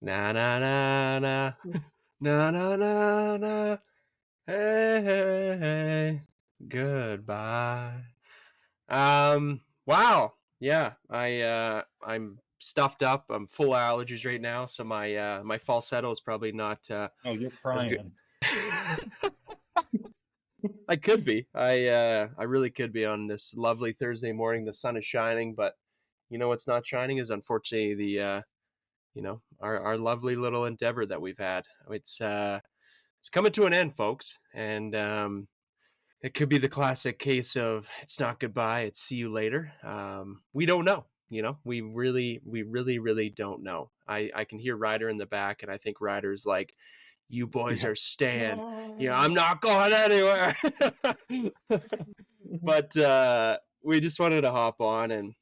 Na na na na na na na na. Hey hey hey. Goodbye. Wow. Yeah, I'm stuffed up. I'm full of allergies right now, so my falsetto is probably not Oh, you're as good. crying. I could be. I really could be on this lovely Thursday morning. The sun is shining, but you know what's not shining is unfortunately the our lovely little endeavor that we've had. It's coming to an end, folks, and it could be the classic case of it's not goodbye, it's see you later. We don't know. We really don't know. I can hear Ryder in the back, and I think Ryder's like, "You boys Yeah. are staying. I'm No. not going anywhere." But we just wanted to hop on, and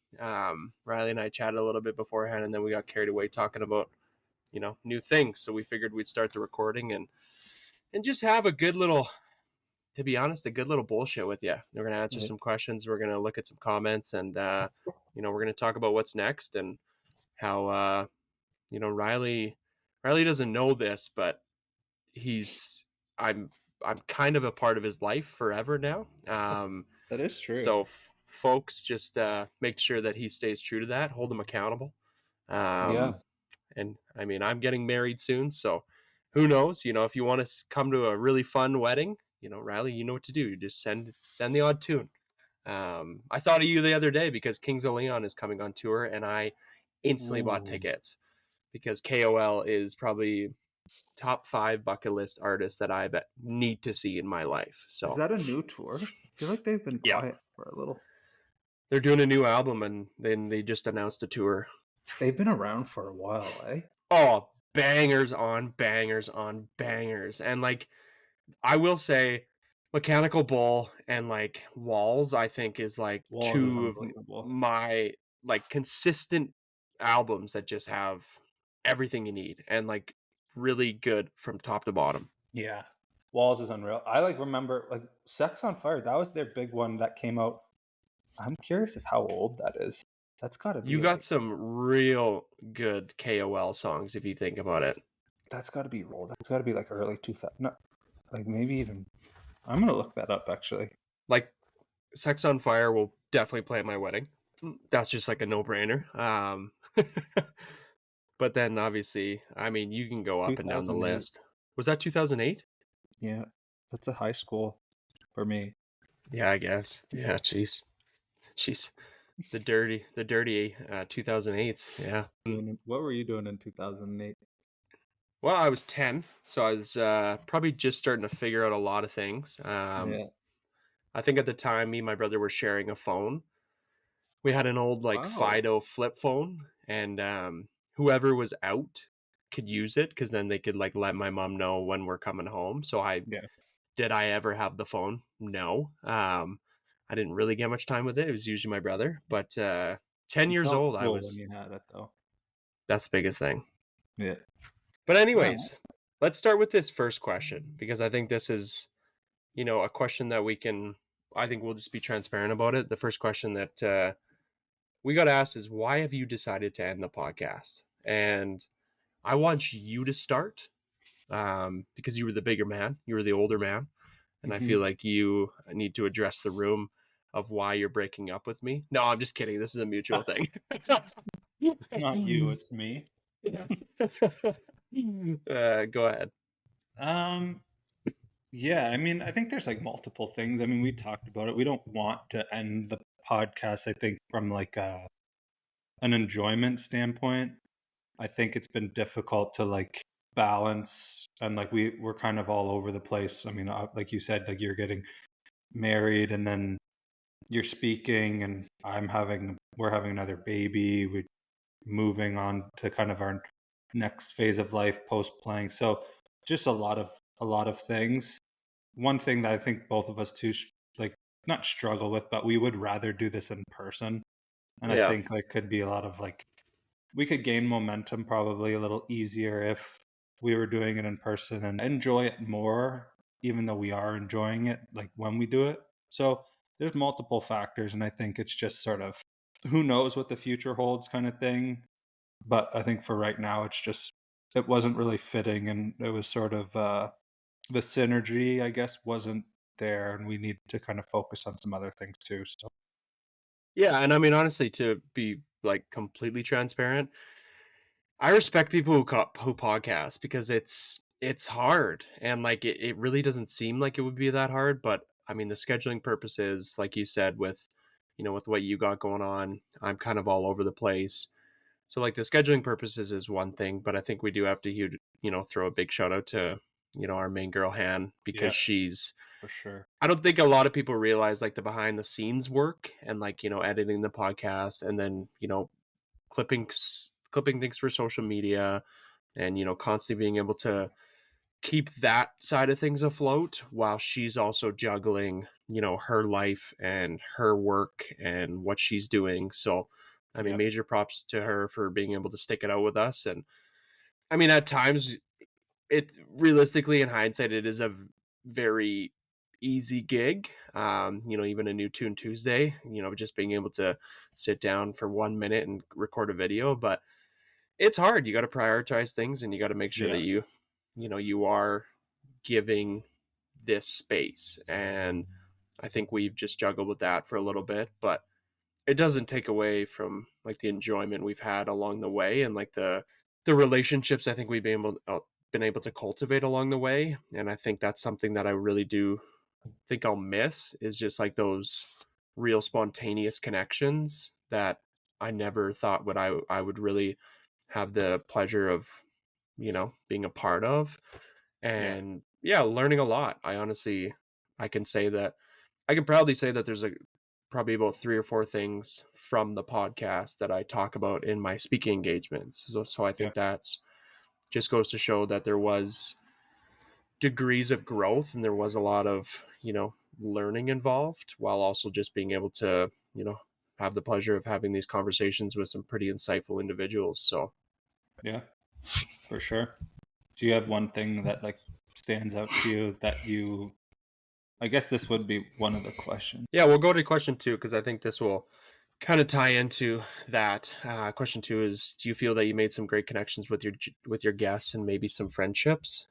Riley and I chatted a little bit beforehand, and then we got carried away talking about new things. So we figured we'd start the recording and just have a good little, to be honest, a good little bullshit with you. We're gonna answer Yeah. some questions. We're gonna look at some comments, and we're gonna talk about what's next and how Riley doesn't know this, but he's I'm I'm kind of a part of his life forever now. That is true. So folks, just make sure that he stays true to that. Hold him accountable. Yeah. Um, and I mean, I'm getting married soon, so who knows? If you want to come to a really fun wedding, Riley, you know what to do. You just send the odd tune. I thought of you the other day because Kings of Leon is coming on tour, and I instantly bought Ooh. tickets because KOL is probably top 5 bucket list artists that I need to see in my life. Is So that a new tour? I feel like they've been yeah, quiet for a little. they're doing a new album, and then they just announced a tour. They've been around for a while, eh? Oh, bangers on bangers on bangers, and like I will say, Mechanical Bull and like Walls, I think is like Walls is two of unbelievable. my like consistent albums that just have everything you need and like really good from top to bottom. Yeah. Walls is unreal. I remember Sex on Fire. That was their big one that came out. I'm curious of how old that is. That's got to You be got some real good KOL songs if you think about it. that's got to be old. That's got to be like early 2000. No, maybe even. I'm gonna look that up actually. Like Sex on Fire will definitely play at my wedding. That's just like a no-brainer. But then obviously, I mean, you can go up and down the 2008. list. Was that 2008? Yeah, that's a high school for me. Yeah, I guess. Yeah, jeez. The dirty 2008s. Yeah. What were you doing in 2008? Well, I was 10, so I was probably just starting to figure out a lot of things. Yeah. I think at the time, me and my brother were sharing a phone. We had an old like Wow. Fido flip phone, and whoever was out could use it because then they could like let my mom know when we're coming home. So Yeah. did I ever have the phone? No. I didn't really get much time with it. It was usually my brother, but 10 You years felt old, cool when you had it though. that's the biggest thing. Yeah. But Well, anyways, let's start with this first question because I think this is, a question that I think we'll just be transparent about it. The first question that we got asked is, why have you decided to end the podcast? And I want you to start because you were the bigger man, you were the older man, and I feel mhm. like you need to address the room of why you're breaking up with me. No, I'm just kidding. This is a mutual thing. It's not you, it's me. Yes. Go ahead. Um, yeah, I mean, I think there's multiple things. I mean, we talked about it. We don't want to end the podcast, I think, from an enjoyment standpoint. I think it's been difficult to balance and we're kind of all over the place. I mean, like you said, you're getting married and then you're speaking and we're having another baby. We're moving on to kind of our next phase of life post playing. So just a lot of things. One thing that I think both of us too not struggle with, but we would rather do this in person. And I Yeah. think could be a lot of we could gain momentum probably a little easier if we were doing it in person and enjoy it more, even though we are enjoying it when we do it. So there's multiple factors, and I think it's just sort of who knows what the future holds kind of thing. But I think for right now, it wasn't really fitting, and it was sort of the synergy, I guess, wasn't there, and we need to kind of focus on some other things too. So Yeah, and I mean, honestly, to be like completely transparent, I respect people who podcast because it's hard and like it really doesn't seem like it would be that hard, but I mean the scheduling purposes, like you said, with with what you got going on, I'm kind of all over the place. So like the scheduling purposes is one thing, but I think we do have to throw a big shout out to our main girl Han because yeah, she's for sure. I don't think a lot of people realize like the behind the scenes work and like editing the podcast and then clipping clipping things for social media and constantly being able to keep that side of things afloat while she's also juggling her life and her work and what she's doing. So I mean Yeah, major props to her for being able to stick it out with us. And I mean at times it's realistically in hindsight it is a very easy gig. Even a new tune Tuesday, just being able to sit down for 1 minute and record a video. But it's hard. You got to prioritize things and you got to make sure that yeah, you are giving this space. And I think we've just juggled with that for a little bit, but it doesn't take away from like the enjoyment we've had along the way and like the relationships I think we've been able to cultivate along the way. And I think that's something that I really do think I'll miss is just like those real spontaneous connections that I never thought I would really have the pleasure of being a part of. yeah, And yeah, learning a lot. I can say that I can proudly say that there's probably about three or four things from the podcast that I talk about in my speaking engagements. So I yeah, think that's just goes to show that there was degrees of growth and there was a lot of learning involved while also just being able to have the pleasure of having these conversations with some pretty insightful individuals. So yeah, for sure. Do you have one thing that like stands out to you that you? I guess this would be one of the questions. yeah, we'll go to question two because I think this will kind of tie into that. Question two is: do you feel that you made some great connections with your guests and maybe some friendships?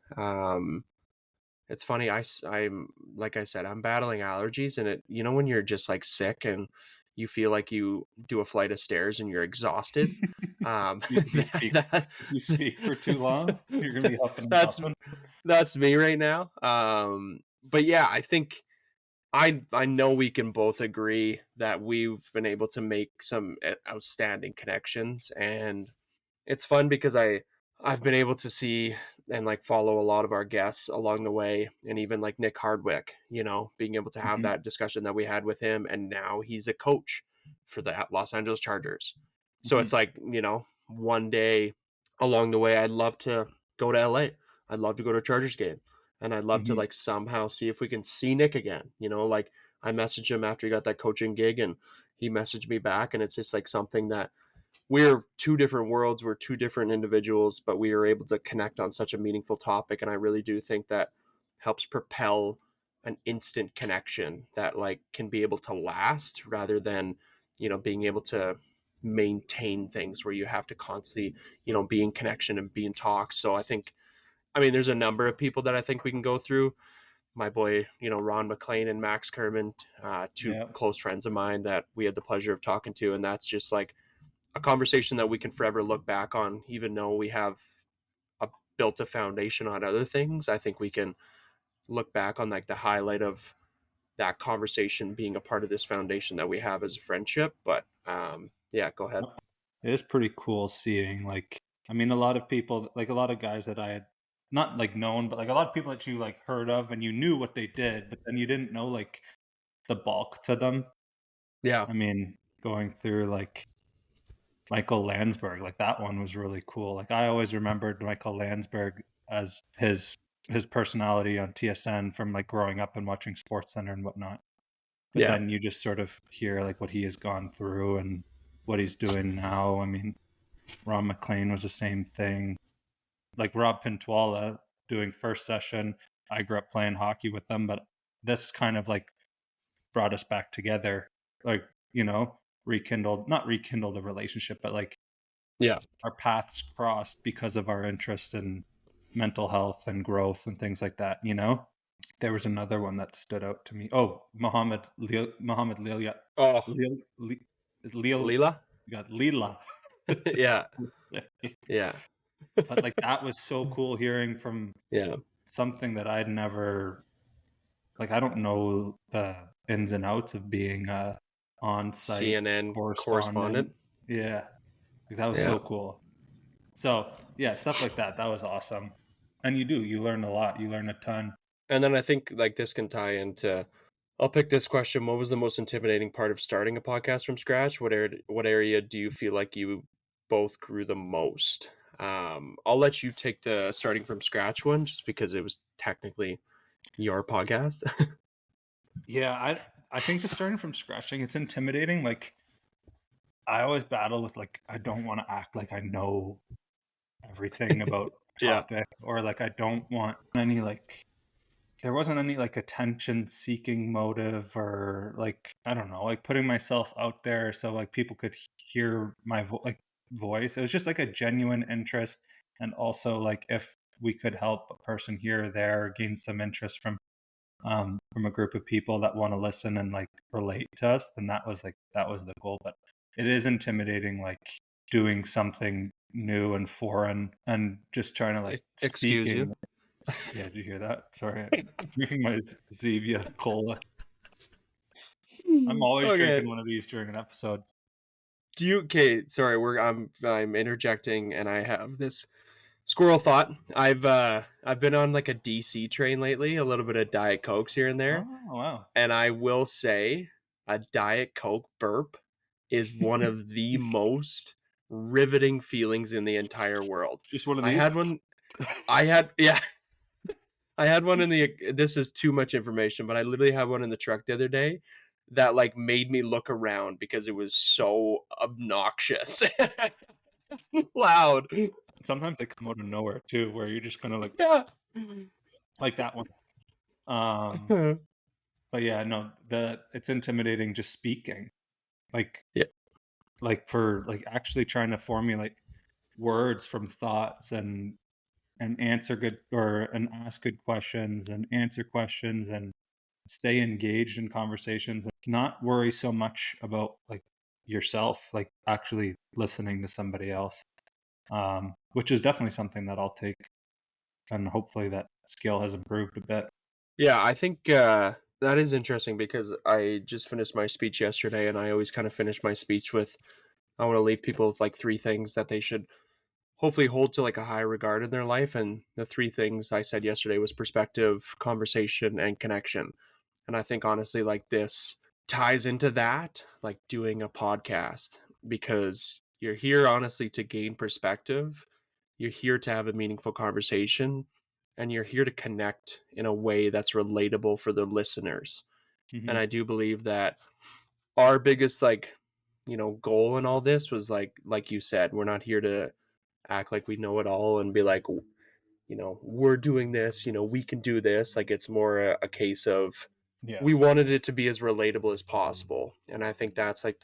It's funny. I'm like I said, I'm battling allergies, and when you're just like sick and you feel like you do a flight of stairs and you're exhausted. If you that, speak, that if you speak for too long, you're gonna be huffing and that's puffing. that's me right now. But yeah, I think I know we can both agree that we've been able to make some outstanding connections, and it's fun because I've been able to see and like follow a lot of our guests along the way, and even like Nick Hardwick, being able to have Hmm. that discussion that we had with him, and now he's a coach for the Los Angeles Chargers. So Hmm. it's like one day along the way, I'd love to go to LA. I'd love to go to a Chargers game, and I'd love to Hmm. like somehow see if we can see Nick again. Like I messaged him after he got that coaching gig, and he messaged me back, and it's just like something that we're two different worlds, we're two different individuals, but we are able to connect on such a meaningful topic. And I really do think that helps propel an instant connection that like can be able to last rather than being able to maintain things where you have to constantly be in connection and be in talk. So I mean there's a number of people that I think we can go through. My boy Ron McLean and Max Kerman, two Yeah, close friends of mine that we had the pleasure of talking to, and that's just like a conversation that we can forever look back on, even though we have a, built a foundation on other things. I think we can look back on like the highlight of that conversation being a part of this foundation that we have as a friendship. But yeah, go ahead. it is pretty cool seeing like I mean a lot of people like a lot of guys that I had not like known, but like a lot of people that you like heard of and you knew what they did, but then you didn't know like the bulk to them. Yeah, I mean, going through like Michael Landsberg, like that one was really cool. Like I always remembered Michael Landsberg as his personality on TSN from like growing up and watching Sports Center and whatnot. But yeah, then you just sort of hear like what he has gone through and what he's doing now. I mean, Ron McLean was the same thing. Like Rob Pintwala doing first session. I grew up playing hockey with them, but this kind of like brought us back together. Like, rekindled, not rekindled a relationship, but like Yeah. our paths crossed because of our interest in mental health and growth and things like that, you know? There was another one that stood out to me. Oh, Muhammad Lelia Oh, Lil Li Lil Leela. God, Leela. Yeah. Yeah. But, like, that was so cool hearing from Yeah. something that I'd never like, I don't know the ins and outs of being a on-site CNN correspondent. correspondent. Yeah, like, that was Yeah. so cool. So, yeah, stuff like that, that was awesome. And you learn a lot, you learn a ton. And then I think like this can tie into. I'll pick this question. What was the most intimidating part of starting a podcast from scratch? What area do you feel like you both grew the most? I'll let you take the starting from scratch one, just because it was technically your podcast. Yeah, I think the starting from scratch thing, it's intimidating, like, I always battle with, like, I don't wanna act like I know everything about a Yeah. topic, or, like, I don't want any, like there wasn't any, like, attention-seeking motive or, like, I don't know, like, putting myself out there so, like, people could hear my voice. It was just, like, a genuine interest, and also, like, if we could help a person here or there gain some interest from a group of people that wanna listen and, like, relate to us, then that was the goal. But it is intimidating, like, doing something new and foreign and just trying to, like, Excuse you. speaking. Yeah, did you hear that? Sorry, I'm drinking my Zevia Cola. I'm always Okay. drinking one of these during an episode. Do you? Okay. Sorry. I'm interjecting, and I have this squirrel thought. I've been on like a DC train lately. A little bit of Diet Cokes here and there, Oh, wow. and I will say a Diet Coke burp is one of the most riveting feelings in the entire world. Just one of I these? had one. I had yeah. I had one in the. This is too much information, but I literally had one in the truck the other day that like made me look around because it was so obnoxious, loud. Sometimes they come out of nowhere too, where you're just kinda Yeah. like that one. Um, but yeah, no, it's intimidating just speaking. Like Yeah. for like actually trying to formulate words from thoughts and answer good or and ask good questions and answer questions and stay engaged in conversations and not worry so much about like yourself, like actually listening to somebody else, which is definitely something that I'll take, and hopefully that skill has improved a bit. Yeah, I think that is interesting because I just finished my speech yesterday, and I always kind of finish my speech with I want to leave people with like three things that they should hopefully hold to like a high regard in their life. And the three things I said yesterday was perspective, conversation, and connection. And I think honestly, like this ties into that, like doing a podcast, because you're here honestly to gain perspective. You're here to have a meaningful conversation, and you're here to connect in a way that's relatable for the listeners. And Hmm. I do believe that our biggest goal in all this was like you said, we're not here to act like we know it all and be like, we're doing this, we can do this. Like it's more a case of Yeah, we wanted it to be as relatable as possible. And I think that's like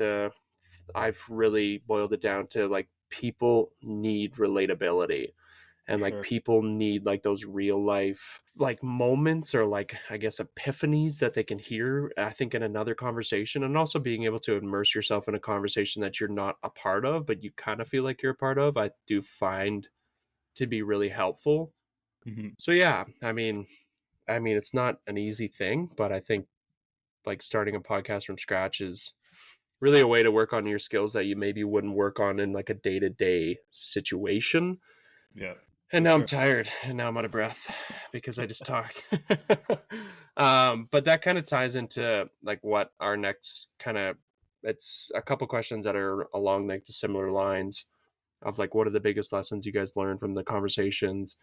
I've really boiled it down to like people need relatability, for and like sure. people need like those real life like moments, or like I guess epiphanies that they can hear, I think, in another conversation. And also being able to immerse yourself in a conversation that you're not a part of but you kind of feel like you're a part of, I do find to be really helpful. Hmm. So yeah, I mean it's not an easy thing, but I think like starting a podcast from scratch is really a way to work on your skills that you maybe wouldn't work on in like a day-to-day situation. Yeah, And for now I'm sure. tired, and now I'm out of breath because I just talked. But that kind of ties into like what our next kind of, it's a couple questions that are along like the similar lines of like what are the biggest lessons you guys learned from the conversations?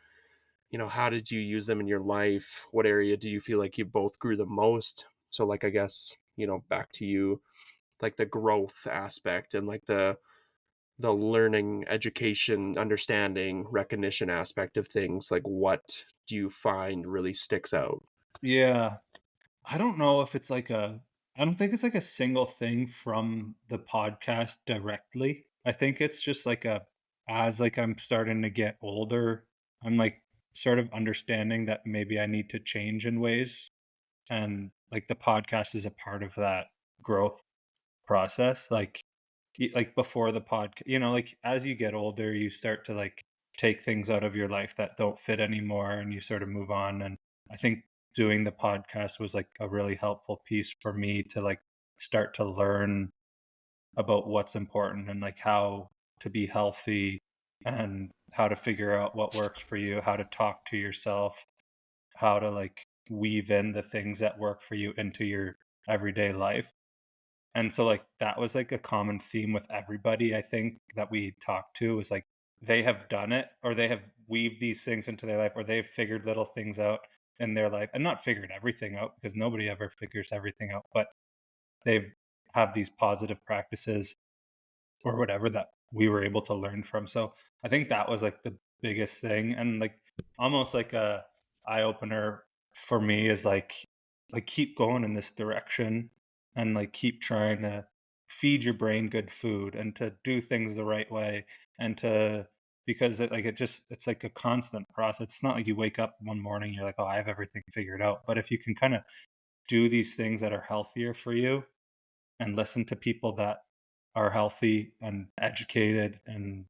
How did you use them in your life? What area do you feel like you both grew the most? So like I guess, back to you, like the growth aspect and like the learning, education, understanding, recognition aspect of things. Like what do you find really sticks out? Yeah, I don't know if it's like a I don't think it's like a single thing from the podcast directly. I think it's just like a as like I'm starting to get older, I'm like sort of understanding that maybe I need to change in ways, and like the podcast is a part of that growth process. Like like before the podcast, like as you get older, you start to like take things out of your life that don't fit anymore, and you sort of move on. And I think doing the podcast was like a really helpful piece for me to like start to learn about what's important and like how to be healthy and how to figure out what works for you, how to talk to yourself, how to like weave in the things that work for you into your everyday life. And so like that was like a common theme with everybody I think that we talked to, was like they have done it, or they have weaved these things into their life, or they've figured little things out in their life, and not figured everything out because nobody ever figures everything out, but they've have these positive practices or whatever that we were able to learn from. So I think that was like the biggest thing, and like almost like a eye opener for me is like keep going in this direction, and like keep trying to feed your brain good food and to do things the right way, and to because it's like a constant process. It's not like you wake up one morning, you're like, oh, I have everything figured out. But if you can kind of do these things that are healthier for you and listen to people that are healthy and educated, and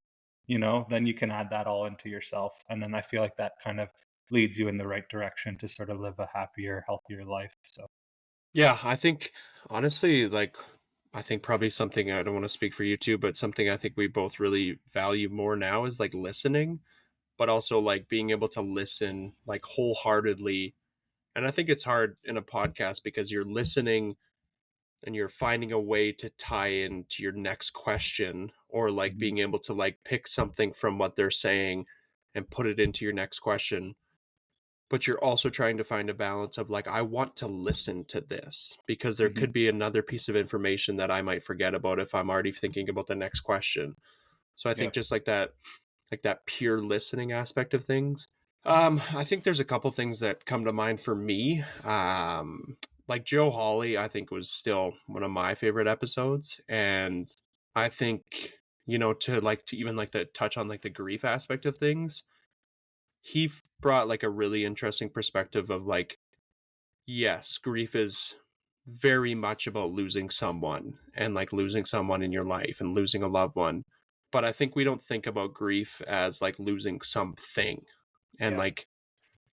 then you can add that all into yourself, and then I feel like that kind of leads you in the right direction to sort of live a happier, healthier life. So Yeah, I think honestly, like, I think probably something, I don't want to speak for you too, but something I think we both really value more now is like listening, but also like being able to listen like wholeheartedly. And I think it's hard in a podcast because you're listening and you're finding a way to tie into your next question, or like mhm. being able to like pick something from what they're saying and put it into your next question. But you're also trying to find a balance of like, I want to listen to this because there Mhm. could be another piece of information that I might forget about if I'm already thinking about the next question. So I Yeah. think just like that pure listening aspect of things. I think there's a couple things that come to mind for me. Like Joe Hawley, I think was still one of my favorite episodes, and I think to even like to touch on like the grief aspect of things, he brought like a really interesting perspective of like, yes, grief is very much about losing someone and like losing someone in your life and losing a loved one. But I think we don't think about grief as like losing something, and Yeah. like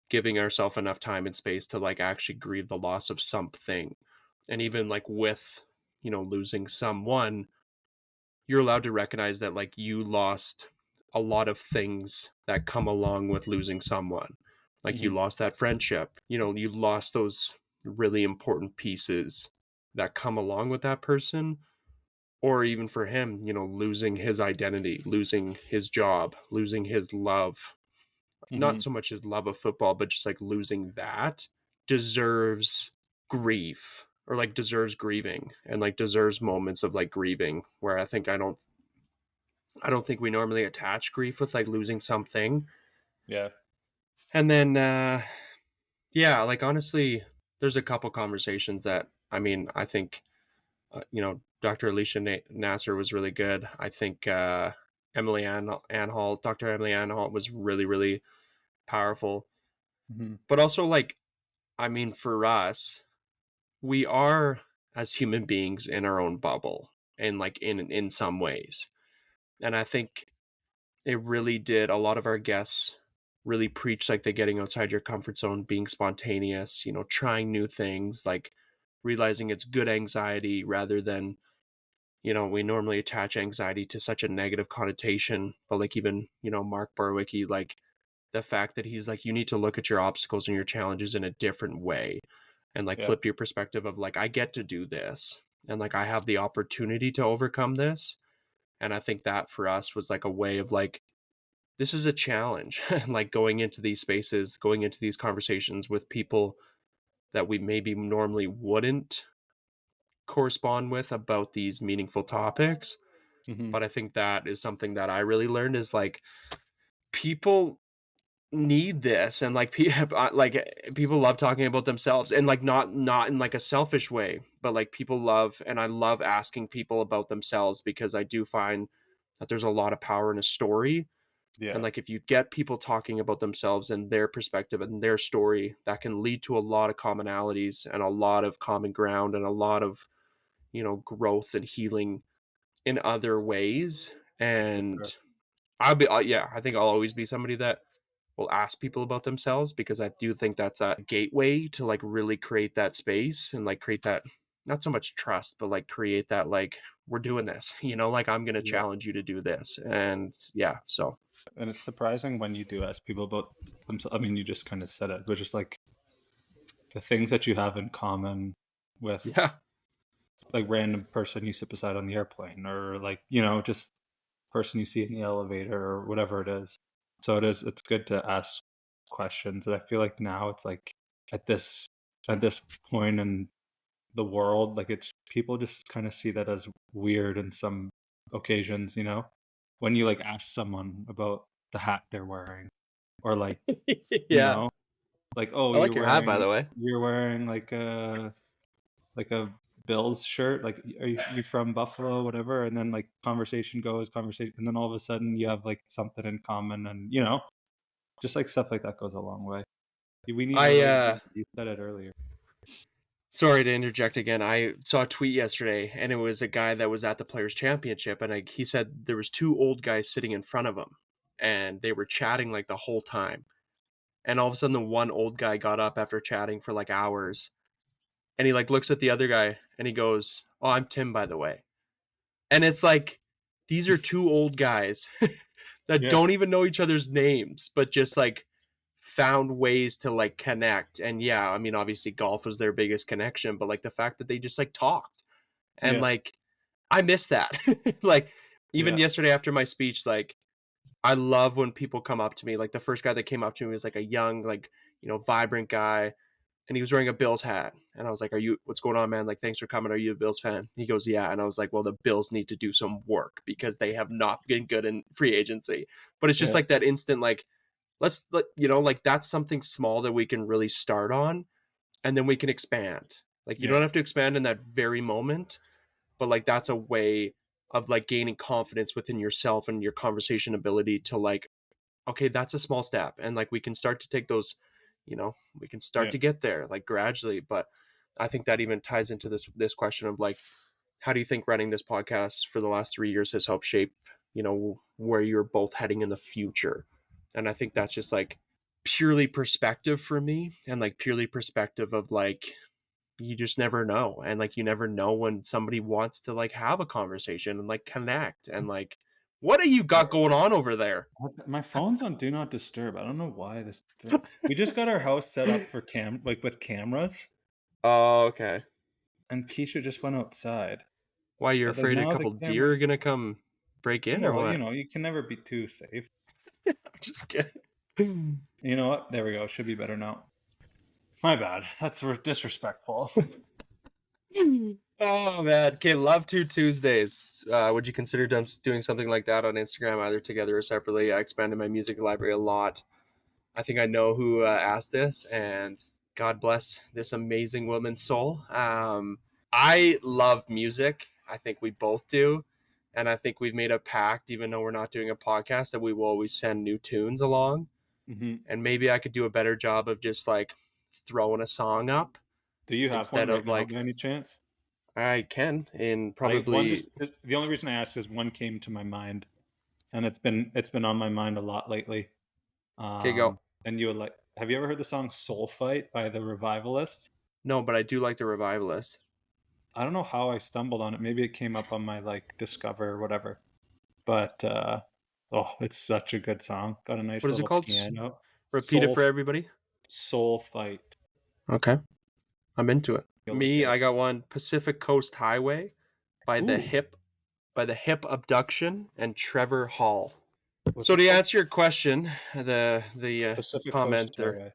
giving ourselves enough time and space to like actually grieve the loss of something. And even like with, losing someone, you're allowed to recognize that like you lost a lot of things that come along with losing someone. Like you Mhm. lost that friendship, you lost those really important pieces that come along with that person. Or even for him, losing his identity, losing his job, losing his love, not Mhm. so much his love of football, but just like losing that, deserves grief, or like deserves grieving, and like deserves moments of like grieving, where I don't think we normally attach grief with like losing something. Yeah. And then yeah, like honestly, there's a couple conversations that I think Dr. Alicia Nasser was really good. I think Emily Anhalt, Dr. Emily Anhalt was really really powerful. Mhm. But also like, for us, we are, as human beings, in our own bubble, and like in some ways. And I think it really did, a lot of our guests really preach like the getting outside your comfort zone, being spontaneous, trying new things, like realizing it's good anxiety rather than, we normally attach anxiety to such a negative connotation. But like even, Mark Barwicki, like the fact that he's like, you need to look at your obstacles and your challenges in a different way, and like Yeah. flip your perspective of like, I get to do this, and like I have the opportunity to overcome this. And I think that for us was like a way of like, this is a challenge. Like going into these spaces, going into these conversations with people that we maybe normally wouldn't correspond with about these meaningful topics. Mhm. But I think that is something that I really learned, is like, people need this, and like people love talking about themselves, and like not in like a selfish way, but like people love, and I love asking people about themselves, because I do find that there's a lot of power in a story. And Yeah. like if you get people talking about themselves and their perspective and their story, that can lead to a lot of commonalities and a lot of common ground and a lot of, growth and healing in other ways. And Sure. yeah, I think I'll always be somebody that will ask people about themselves, because I do think that's a gateway to like really create that space and like create that, not so much trust, but like create that, like, we're doing this, like I'm going to Yeah. challenge you to do this. And yeah, so And it's surprising when you do ask people about themselves. I mean, you just kind of said it, but just like the things that you have in common with yeah. like random person you sit beside on the airplane, or like, just person you see in the elevator or whatever it is. So it's good to ask questions. And I feel like now it's like at this at this point in the world, like it's people just kind of see that as weird in some occasions, when you like ask someone about the hat they're wearing, or like, you Yeah. know, like, oh, I like your hat, by the way. you're wearing like a Bills shirt, like are you from Buffalo, whatever, and then like conversation, and then all of a sudden you have like something in common, and just like stuff like that goes a long way. We need I relationships. You said it earlier. Sorry to interject again. I saw a tweet yesterday, and it was a guy that was at the Players Championship, and he said there was two old guys sitting in front of him, and they were chatting like the whole time. And all of a sudden, the one old guy got up after chatting for like hours, and he like looks at the other guy, and he goes, "Oh, I'm Tim, by the way." And it's like, these are two old guys that Yeah, don't even know each other's names, but just like found ways to like connect. And yeah, I mean, obviously golf was their biggest connection, but like the fact that they just like talked, and yeah, like I miss that. Like even yeah, yesterday after my speech, like I love when people come up to me. Like the first guy that came up to me was like a young, like, vibrant guy, and he was wearing a Bills hat. And I was like, what's going on, man? Like, thanks for coming. Are you a Bills fan? He goes, yeah. And I was like, well, the Bills need to do some work because they have not been good in free agency. But it's just yeah, like that instant, like, like that's something small that we can really start on, and then we can expand. Like, you yeah, don't have to expand in that very moment, but like that's a way of like gaining confidence within yourself and your conversation ability to like, okay, that's a small step, and like we can start to take those, we can start yeah, to get there like gradually. But I think that even ties into this question of like, how do you think running this podcast for the last 3 years has helped shape, where you're both heading in the future? And I think that's just like purely perspective for me, and like purely perspective of like, you just never know, and like you never know when somebody wants to like have a conversation and like connect, and like, what do you got going on over there? my phone's on do not disturb. I don't know why this thing. We just got our house set up for like with cameras, Oh, okay. and Keisha just went outside. Why, you're But like afraid a now the couple deer are cameras. gonna come break in, or Well, what? you can never be too safe. I'm just kidding. You know what? There we go. Should be better now. My bad. That's disrespectful. Oh man. Okay, love to Tuesdays. Would you consider doing something like that on Instagram, either together or separately? I expanded my music library a lot. I think I know who asked this, and God bless this amazing woman's soul. I love music. I think we both do. And I think we've made a pact, even though we're not doing a podcast, that we will always send new tunes along. Hmm. And maybe I could do a better job of just like throwing a song up Do you have one instead right of now, like, by any chance? I can in One probably. just the only reason I asked is one came to my mind, and it's been on my mind a lot lately. Okay, go. And you would like, have you ever heard the song "Soul Fight" by the Revivalists? No, but I do like the Revivalist. I don't know how I stumbled on it. Maybe it came up on my like Discover or whatever. But oh, it's such a good song. Got a nice What is it little called? piano. Repeat it Soul for everybody. Soul Fight. Okay, I'm into it. You'll like Me, it. I got one, Pacific Coast Highway by the Ooh, Hip Abduction and Trevor Hall. what's So it to called? answer your question, the Pacific Coast commenter, Highway.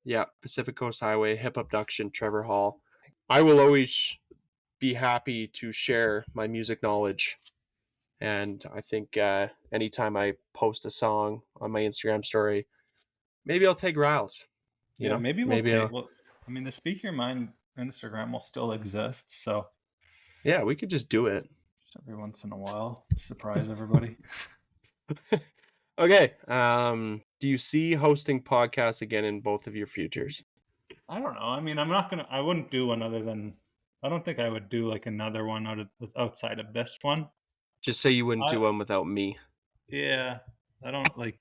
yeah, Pacific Coast Highway, Hip Abduction, Trevor Hall. I will always be happy to share my music knowledge, and I think anytime I post a song on my Instagram story, maybe I'll take Riles. Yeah, maybe we'll Maybe take. Well, I mean, the Speak Your Mind Instagram will still exist, so yeah, we could just do it. every once in a while. Surprise everybody. Okay. Do you see hosting podcasts again in both of your futures? I don't know. I mean, I wouldn't do one other than, I don't think I would do like another one outside of this one. Just say you wouldn't I, do one without me. yeah, I don't like,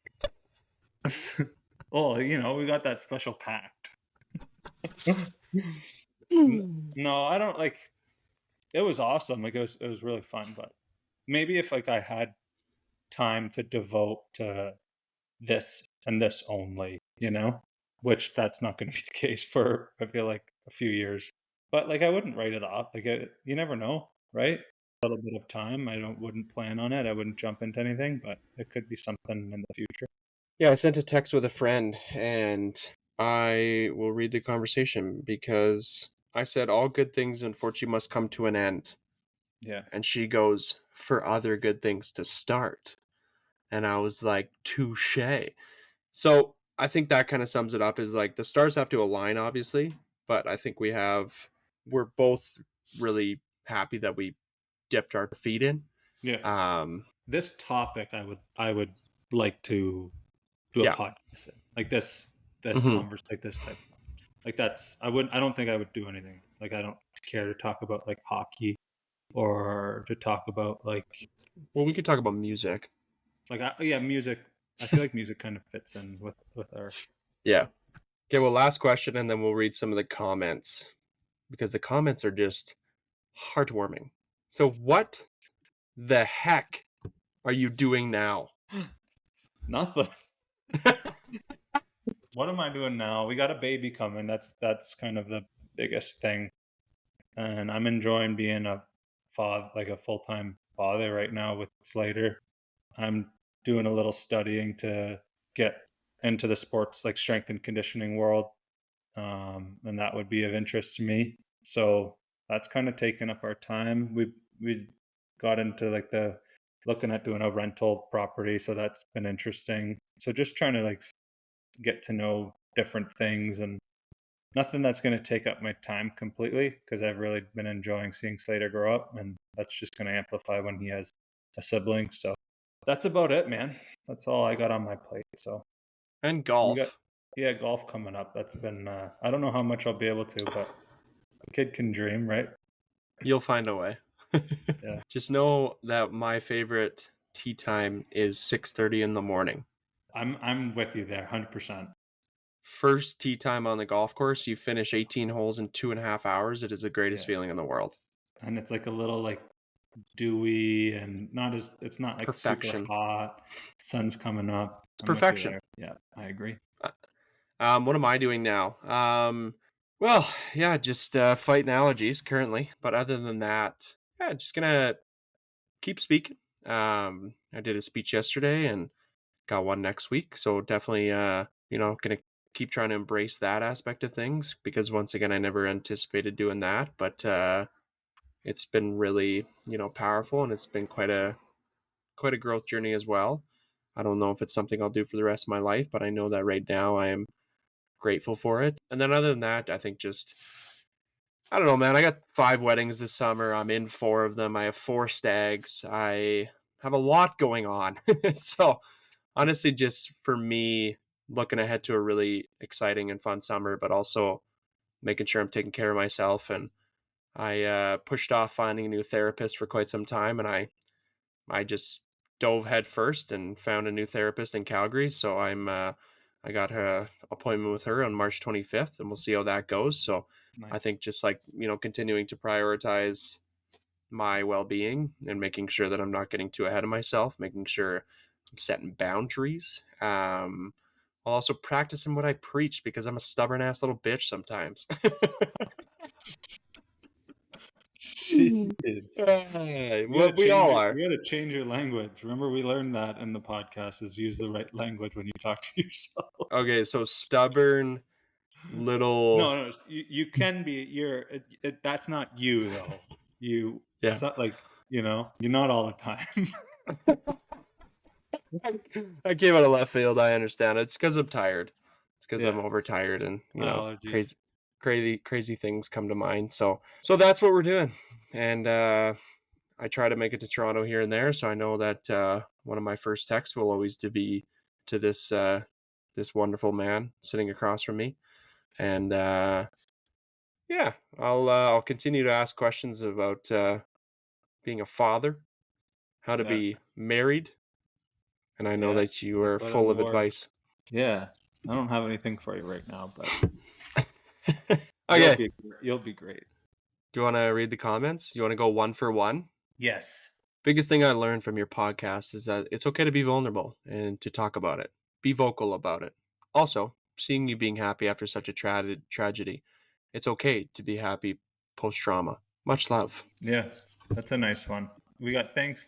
oh, we got that special pact. No, I don't like, it was awesome. Like it was really fun, but maybe if like I had time to devote to this and this only, which that's not going to be the case for, I feel like, a few years. But like I wouldn't write it off. Like you never know, right? A little bit of time. Wouldn't plan on it. I wouldn't jump into anything, but it could be something in the future. Yeah, I sent a text with a friend and I will read the conversation because I said all good things unfortunately must come to an end. Yeah. And she goes, for other good things to start. And I was like, touche. So I think that kind of sums it up is like the stars have to align, obviously. But I think we're both really happy that we dipped our feet in. Yeah. Um, This topic I would like to do a yeah. podcast in. Like this Mm-hmm. converse like this type. Like I don't think I would do anything. Like I don't care to talk about like hockey or to talk about Well, we could talk about music. yeah, music. I feel like music kind of fits in with our. Yeah. Okay, well, last question, and then we'll read some of the comments because the comments are just heartwarming. So, what the heck are you doing now? Nothing. What am I doing now? We got a baby coming. That's kind of the biggest thing, and I'm enjoying being a father, like a full time father right now with Slater. I'm doing a little studying to get into the sports like strength and conditioning world, and that would be of interest to me. So that's kind of taken up our time. We got into like the looking at doing a rental property, so that's been interesting. So just trying to like get to know different things and nothing that's going to take up my time completely because I've really been enjoying seeing Slater grow up, and that's just going to amplify when he has a sibling. So that's about it, man. That's all I got on my plate. So And you got, golf. yeah, golf coming up. That's been I don't know how much I'll be able to, but a kid can dream, right? You'll find a way. Yeah. Just know that my favorite tea time is 6:30 in the morning. I'm with you there, 100%. First tee time on the golf course, you finish 18 holes in 2.5 hours. It is the greatest Yeah. feeling in the world. And it's like a little like dewy and it's not like super Perfection. hot. Sun's coming up. It's I'm with you perfection. there. Yeah, I agree. What am I doing now? Well, yeah, just fighting allergies currently. But other than that, yeah, just gonna keep speaking. I did a speech yesterday and got one next week, so definitely, gonna keep trying to embrace that aspect of things because once again, I never anticipated doing that, but it's been really, powerful, and it's been quite a growth journey as well. I don't know if it's something I'll do for the rest of my life, but I know that right now I am grateful for it. And then other than that, I think just I don't know, man. I got 5 weddings this summer. I'm in 4 of them. I have 4 stags. I have a lot going on. So honestly, just for me, looking ahead to a really exciting and fun summer, but also making sure I'm taking care of myself. And I pushed off finding a new therapist for quite some time, and I just dove head first and found a new therapist in Calgary. So I got her appointment with her on March 25th, and we'll see how that goes. So I Nice. think just like continuing to prioritize my well-being and making sure that I'm not getting too ahead of myself, making sure I'm setting boundaries. While also practicing what I preach because I'm a stubborn ass little bitch sometimes. Jeez. What we all are. You gotta change your language. Remember we learned that in the podcast is use the right language when you talk to yourself. Okay, so stubborn little. No, you can be that's not you though. Yeah. It's not like, you're not all the time. I came out of left field. I understand. It's because I'm tired. It's because I'm Yeah. overtired, and Allergies. crazy things come to mind. So that's what we're doing. And I try to make it to Toronto here and there, so I know that one of my first texts will always to be to this wonderful man sitting across from me, and yeah, I'll continue to ask questions about being a father, how to Yeah. be married, and I know Yeah. that you You are put in full the of work. advice. Yeah. I don't have anything for you right now, but Okay. you'll be great. Do you want to read the comments? You want to go one for one? Yes. Biggest thing I learned from your podcast is that it's okay to be vulnerable and to talk about it. Be vocal about it. Also, seeing you being happy after such a tragedy, it's okay to be happy post trauma. Much love. Yeah. That's a nice one. We got thanks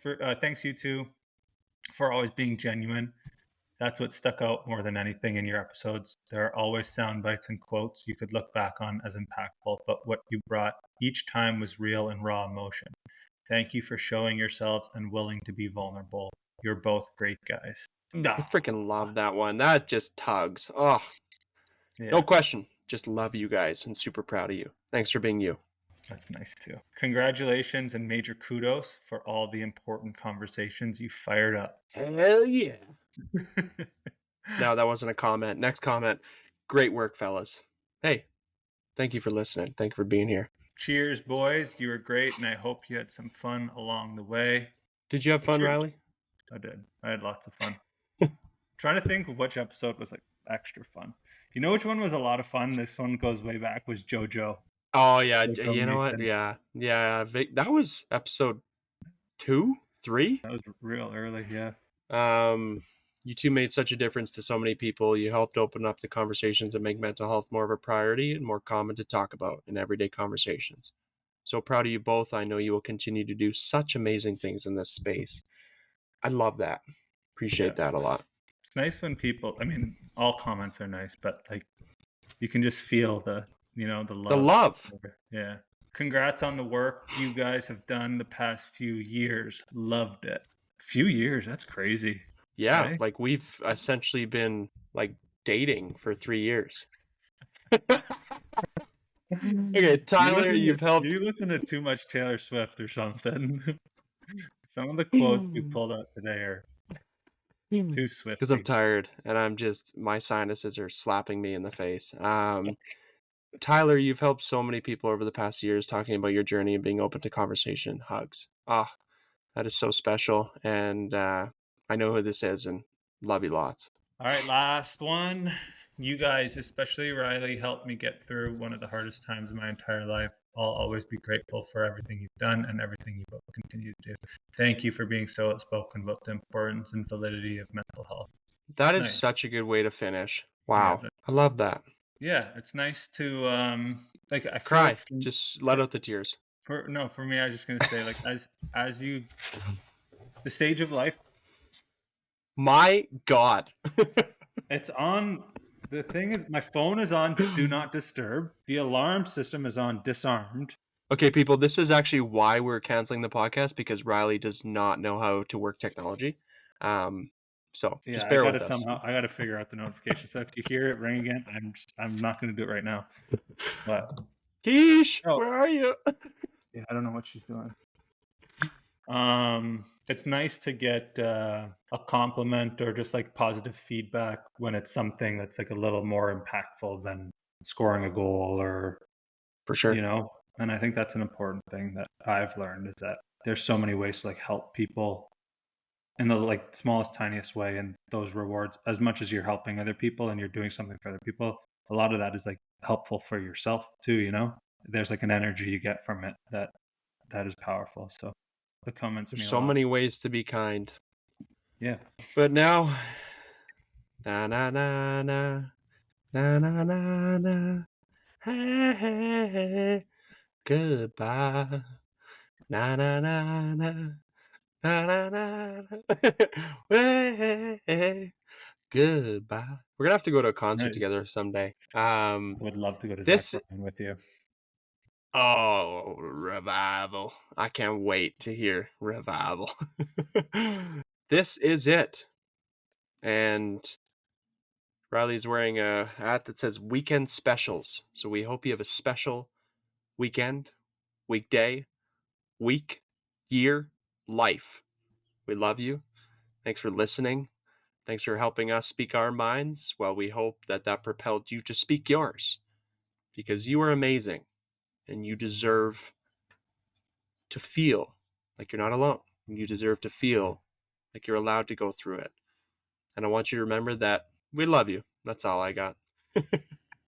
you two for always being genuine. That's what stuck out more than anything in your episodes. There are always sound bites and quotes you could look back on as impactful, but what you brought each time was real and raw emotion. Thank you for showing yourselves and willing to be vulnerable. You're both great guys. I freaking love that one. That just tugs. Oh, no Yeah, question. Just love you guys and super proud of you. Thanks for being you. that's nice too. Congratulations and major kudos for all the important conversations you fired up. Hell yeah. No, that wasn't a comment. Next comment. Great work, fellas. Hey, thank you for listening. Thank you for being here. Cheers, boys. You were great, and I hope you had some fun along the way. Did you have fun, Cheers. Riley? I did. I had lots of fun. Trying to think of which episode was like extra fun. You know which one was a lot of fun? This one goes way back. Was JoJo. Oh yeah, JoJo you know what? Mason. Yeah. That was episode 2, 3. That was real early. Yeah. You two made such a difference to so many people. You helped open up the conversations and make mental health more of a priority and more common to talk about in everyday conversations. So proud of you both. I know you will continue to do such amazing things in this space. I love that. Yeah. Appreciate that a lot. It's nice when people. I mean, all comments are nice, but like you can just feel the the The love. love. Yeah. Congrats on the work you guys have done the past few years. Loved it. Few years. That's crazy. Yeah, Hey. like we've essentially been like dating for 3 years. Okay, Tyler, you've helped. You listen to too much Taylor Swift or something. Some of the quotes you pulled out today are too It's because I'm Swifty. tired and my sinuses are slapping me in the face. Tyler, you've helped so many people over the past years talking about your journey and being open to conversation. Hugs. Ah, that is so special. And I know who this is and love you lots. All right, last one. You guys, especially Riley, helped me get through one of the hardest times of my entire life. I'll always be grateful for everything you've done and everything you both continue to do. Thank you for being so outspoken about the importance and validity of mental health. That is Nice. such a good way to finish. Yeah, Wow. I love that. yeah, it's nice to like I feel Cry. like Just let out the tears. for me, I was just gonna say like as you the stage of life, My God. it's on. The thing is, my phone is on do not disturb. The alarm system is on disarmed. Okay, people, this is actually why we're canceling the podcast because Riley does not know how to work technology. So Yeah, just I bear gotta with us. I gotta figure out the notification. So if you hear it ring again, I'm not gonna do it right now. But Keish, oh where are you? yeah, I don't know what she's doing. It's nice to get a compliment or just like positive feedback when it's something that's like a little more impactful than scoring a goal or For sure. And I think that's an important thing that I've learned is that there's so many ways to like help people in the like smallest tiniest way, and those rewards, as much as you're helping other people and you're doing something for other people, a lot of that is like helpful for yourself too. There's like an energy you get from it that is powerful. So the comments There's mean a so lot. many ways to be kind. Yeah. But now, na na na na na na na na. Hey, hey, hey, goodbye. Na na na na na na na. Hey, hey, goodbye. We're gonna have to go to a concert Nice. together someday. I would love to go to Zach This Bryan with you. Oh, revival. I can't wait to hear revival. This is it. And Riley's wearing a hat that says weekend specials. So we hope you have a special weekend, weekday, week. year, life. We love you. Thanks for listening. Thanks for helping us speak our minds. Well, we hope that that propelled you to speak yours, because you are amazing and you deserve to feel like you're not alone. You deserve to feel like you're allowed to go through it. And I want you to remember that we love you. That's all I got.